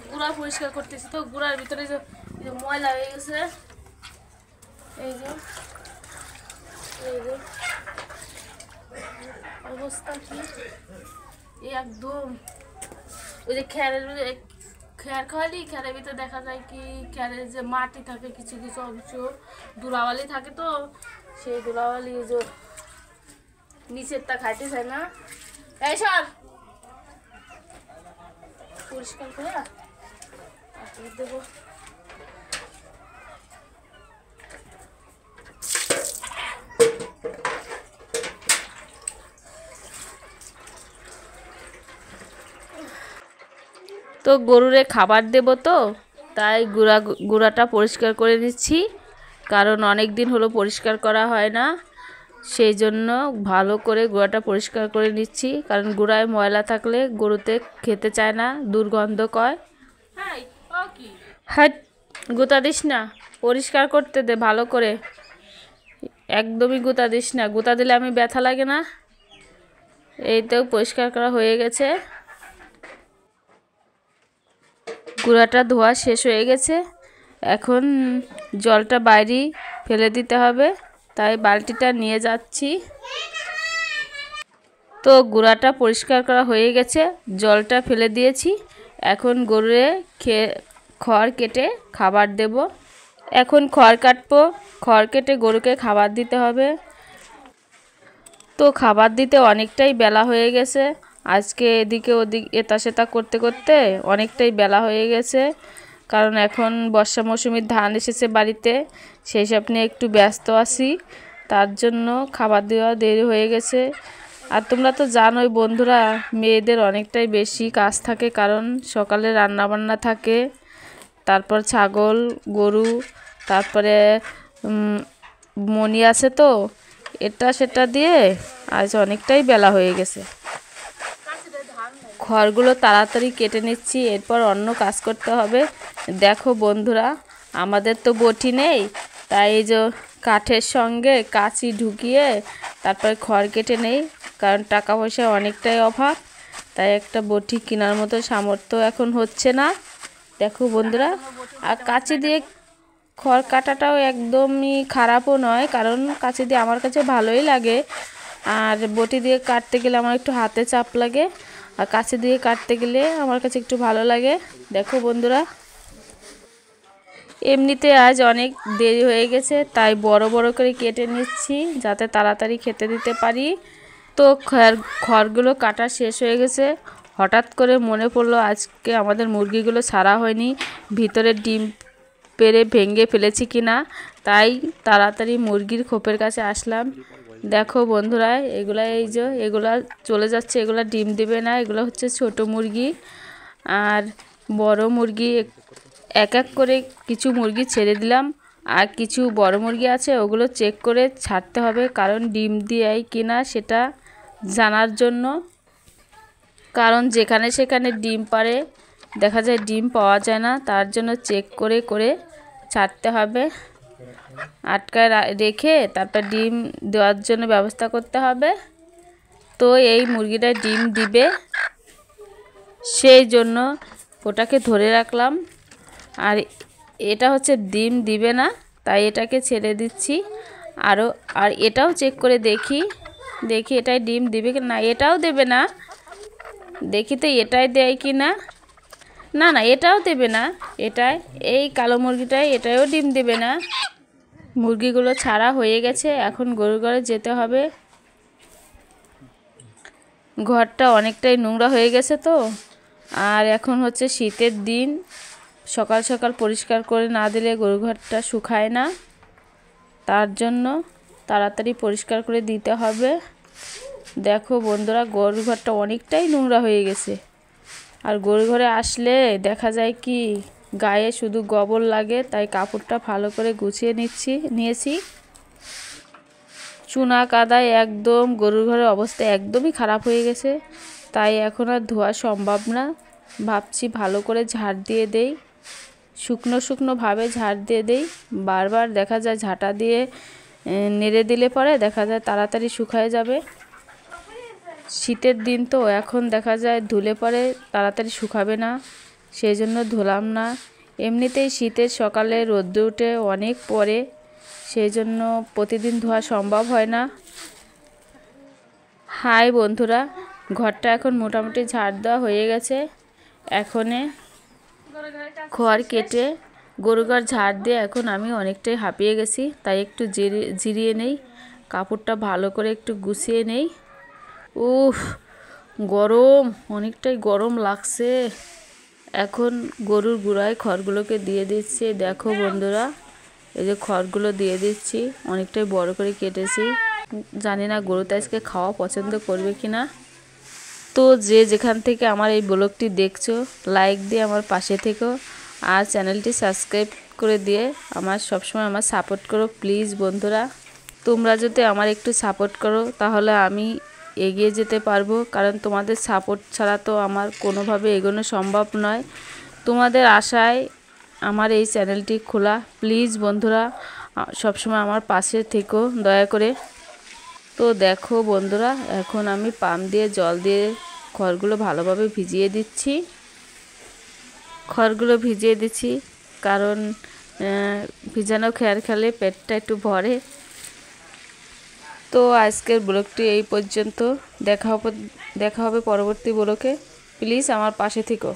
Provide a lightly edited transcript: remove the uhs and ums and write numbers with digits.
গুড়া পরিষ্কার করতেছি তো গুড়ার ভিতরে যে ময়লা হয়ে গেছে এই যে অবস্থা কি একদম ওই যে খ্যার খাওয়ালি খ্যারের ভিতরে দেখা যায় কি খ্যারের যে মাটি থাকে কিছু কিছু অংশ ধুলাবালি থাকে তো সেই ধুলাবালি যে নিচেরটা খাইতে চায় না এই সর পরিষ্কার করে দেবো তো গরুরে খাবার দেব তো তাই গুঁড়াটা পরিষ্কার করে নিচ্ছি কারণ অনেক দিন হলো পরিষ্কার করা হয় না সেই জন্য ভালো করে গুঁড়াটা পরিষ্কার করে নিচ্ছি কারণ গুঁড়ায় ময়লা থাকলে গরুতে খেতে চায় না দুর্গন্ধ কয় হ্যাঁ গুঁতা দিস না পরিষ্কার করতে দে ভালো করে একদমই গুঁতা দিস না গুঁতা দিলে আমি ব্যথা লাগে না এই তো পরিষ্কার করা হয়ে গেছে গুঁড়াটা ধোয়া শেষ হয়ে গেছে এখন জলটা বাইরে ফেলে দিতে হবে তাই বালতিটা নিয়ে যাচ্ছি তো গুঁড়াটা পরিষ্কার করা হয়ে গেছে জলটা ফেলে দিয়েছি এখন গরুরে খড় কেটে খাবার দেব এখন খড় কাটবো খড় কেটে গরুকে খাবার দিতে হবে তো খাবার দিতে অনেকটাই বেলা হয়ে গেছে আজকে এদিকে ওদিকে এটা সেটা করতে করতে অনেকটাই বেলা হয়ে গেছে কারণ এখন বর্ষা মৌসুমীর ধান এসেছে বাড়িতে সেই সব নিয়ে একটু ব্যস্ত আছি তার জন্য খাবার দেওয়া দেরি হয়ে গেছে আর তোমরা তো জানোই বন্ধুরা মেয়েদের অনেকটাই বেশি কাজ থাকে কারণ সকালে রান্না বান্না থাকে তারপর ছাগল গরু তারপরে মণি আছে তো এটা সেটা দিয়ে আজ অনেকটাই বেলা হয়ে গেছে খড়গুলো তাড়াতাড়ি কেটে নিচ্ছি এরপর অন্য কাজ করতে হবে দেখো বন্ধুরা আমাদের তো বটি নেই তাই এই যে কাঠের সঙ্গে কাঁচি ঢুকিয়ে তারপরে খড় কেটে নেই কারণ টাকা পয়সা অনেকটাই অভাব তাই একটা বটি কেনার মতো সামর্থ্য এখন হচ্ছে না দেখো বন্ধুরা আর কাঁচি দিয়ে খড় কাটাটাও একদমই খারাপও নয় কারণ কাঁচি দিয়ে আমার কাছে ভালোই লাগে আর বটি দিয়ে কাটতে গেলে আমার একটু হাতে চাপ লাগে আর কাঁচি দিয়ে কাটতে গেলে আমার কাছে একটু ভালো লাগে দেখো বন্ধুরা এমনিতে আজ অনেক দেরি হয়ে গেছে তাই বড় বড় করে কেটে নিচ্ছি যাতে তাড়াতাড়ি খেতে দিতে পারি তো খড়গুলো কাটা শেষ হয়ে গেছে হঠাৎ করে মনে পড়লো আজকে আমাদের মুরগিগুলো ছাড়া হয়নি ভিতরে ডিম পেড়ে ভেঙে ফেলেছি কিনা তাই তাড়াতাড়ি মুরগির খোপের কাছে আসলাম দেখো বন্ধুরা এগুলা এই যে এগুলা চলে যাচ্ছে এগুলা ডিম দেবে না এগুলো হচ্ছে ছোট মুরগি আর বড় মুরগি এক এক করে কিছু মুরগি ছেড়ে দিলাম আর কিছু বড় মুরগি আছে ওগুলো চেক করে ছাড়তে হবে কারণ ডিম দেয় কিনা সেটা জানার জন্য কারণ যেখানে সেখানে ডিম পাড়ে দেখা যায় ডিম পাওয়া যায় না তার জন্য চেক করে করে ছাড়তে হবে আটকায় রেখে তারপর ডিম দেওয়ার জন্য ব্যবস্থা করতে হবে তো এই মুরগিটা ডিম দিবে সেই জন্য ওটাকে ধরে রাখলাম আর এটা হচ্ছে ডিম দিবে না তাই এটাকে ছেড়ে দিচ্ছি আর এটাও চেক করে দেখি এটাই ডিম দিবে কি না এটাও দেবে না দেখি তো এটাই দেয় কি না না এটাও দেবে না এটাই এই কালো মুরগিটাই এটাও ডিম দেবে না মুরগিগুলো ছাড়া হয়ে গেছে এখন গরুর ঘরে যেতে হবে ঘরটা অনেকটাই নোংরা হয়ে গেছে তো আর এখন হচ্ছে শীতের দিন সকাল সকাল পরিষ্কার করে না দিলে গরুর ঘরটা শুকায় না তার জন্য তাড়াতাড়ি পরিষ্কার করে দিতে হবে দেখো বন্ধুরা গরুর ঘরটা অনেকটাই নোংরা হয়ে গেছে আর গরুর ঘরে আসলে দেখা যায় কি গায়ে শুধু গোবর লাগে তাই কাপড়টা ভালো করে গুছিয়ে নিয়েছি চুনা কাদায় একদম গরুর ঘরের অবস্থা একদমই খারাপ হয়ে গেছে তাই এখন আর ধোয়া সম্ভব না ভাবছি ভালো করে ঝাড় দিয়ে দেই শুকনো ভাবে ঝাড় দিয়ে দেই বারবার দেখা যায় ঝাঁটা দিয়ে নেড়ে দিলে পরে দেখা যায় তাড়াতাড়ি শুকায় যাবে শীতের দিন তো এখন দেখা যায় ধুলে পরে তাড়াতাড়ি শুকাবে না, সেই জন্য ধুলাম না। এমনিতেই শীতের সকালে রোদ্দুর উঠে অনেক পরে, সেই জন্য প্রতিদিন ধোয়া সম্ভব হয় না। হাই বন্ধুরা, ঘরটা এখন মোটামুটি ঝাড় দেওয়া হয়ে গেছে। এখনে খড় কেটে গরু ঘর ঝাড় দিয়ে এখন আমি অনেকটাই হাঁপিয়ে গেছি, তাই একটু জিরিয়ে নেই, কাপড়টা ভালো করে একটু গুছিয়ে নেই। উফ, গরম, অনেকটাই গরম লাগছে। এখন গরুর গুড়ায় খড়গুলোকে দিয়ে দিচ্ছি। দেখো বন্ধুরা, এই যে খড়গুলো দিয়ে দিচ্ছি, অনেকটাই বড় করে কেটেছি। জানি না গরুতে আজকে খাওয়া পছন্দ করবে কিনা। তো যে যেখান থেকে আমার এই ব্লগটি দেখছো, লাইক দিয়ে আমার পাশে থেকো আর চ্যানেলটি সাবস্ক্রাইব করে দিয়ে আমার সবসময় আমার সাপোর্ট করো প্লিজ বন্ধুরা। তোমরা যদি আমার একটু সাপোর্ট করো তাহলে আমি এগিয়ে যেতে পারবো, কারণ তোমাদের সাপোর্ট ছাড়া তো আমার কোনোভাবে এগোনো সম্ভব নয়। তোমাদের আশায় আমার এই চ্যানেলটি খোলা, প্লিজ বন্ধুরা সবসময় আমার পাশে থেকো দয়া করে। তো দেখো বন্ধুরা, এখন আমি পাম্প দিয়ে জল দিয়ে খড়গুলো ভালোভাবে ভিজিয়ে দিচ্ছি। খড়গুলো ভিজিয়ে দিচ্ছি কারণ ভিজানো খড় খেলে পেটটা একটু ভরে। তো আজকের ব্লগটি এই পর্যন্ত, দেখা হবে পরবর্তী ব্লগে। প্লিজ আমার পাশে থেকো।